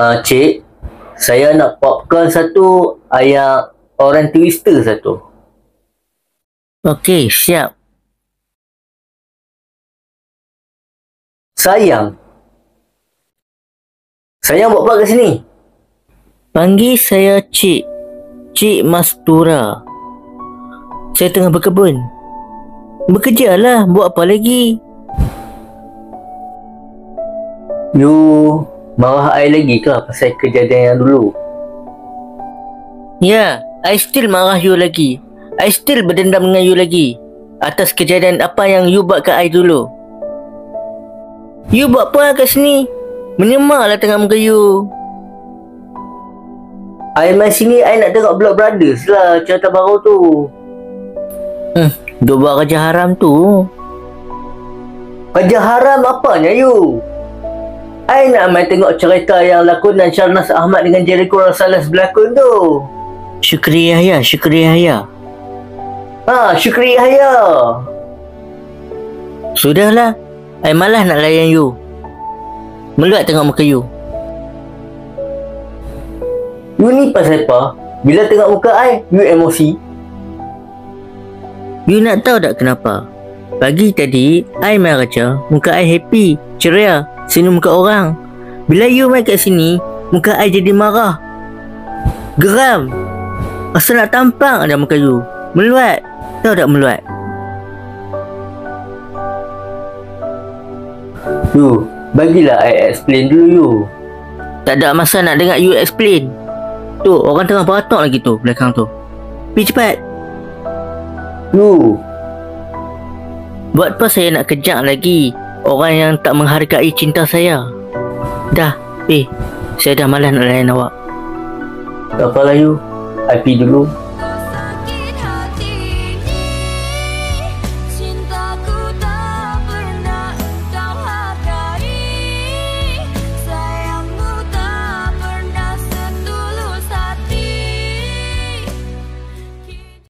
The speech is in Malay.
Cik, saya nak popcorn satu, ayam orange twister satu. Okey, siap. Sayang buat apa kat sini? Panggil saya Cik. Cik Mastura. Saya tengah berkebun. Bekerjalah, buat apa lagi? You marah I lagi ke pasal kejadian yang dulu? Ya, I still marah you lagi. I still berdendam dengan you lagi atas kejadian apa yang you buat kat I dulu. You buat apa kat sini? Menyemaklah tengah muka you. I main sini, I nak tengok Blood Brothers lah, cerita baru tu. Duk buat kerja haram tu. Kerja haram apanya you? I nak main tengok cerita yang lakonan Sharnas Ahmad dengan Jericho Rosales berlakon tu. Syukri Yahya. Syukri Yahya. Sudahlah, I malas nak layan you. Meluat tengok muka you. You ni pasal apa? Bila tengok muka I, you emosi. You nak tahu tak kenapa? Pagi tadi, I main kerja, muka I happy, ceria, senyum muka orang. Bila you main kat sini, muka I jadi marah, geram. Rasa nak tampang ada muka you. Meluat. Tahu tak meluat? You, bagilah I explain dulu you. Tak ada masa nak dengar you explain. Tu, orang tengah beratok lagi tu, belakang tu. Pergi cepat. You, buat apa saya nak kejak lagi orang yang tak menghargai cinta saya? Dah, saya dah malas nak layan awak. tak apalah you. I pergi dulu.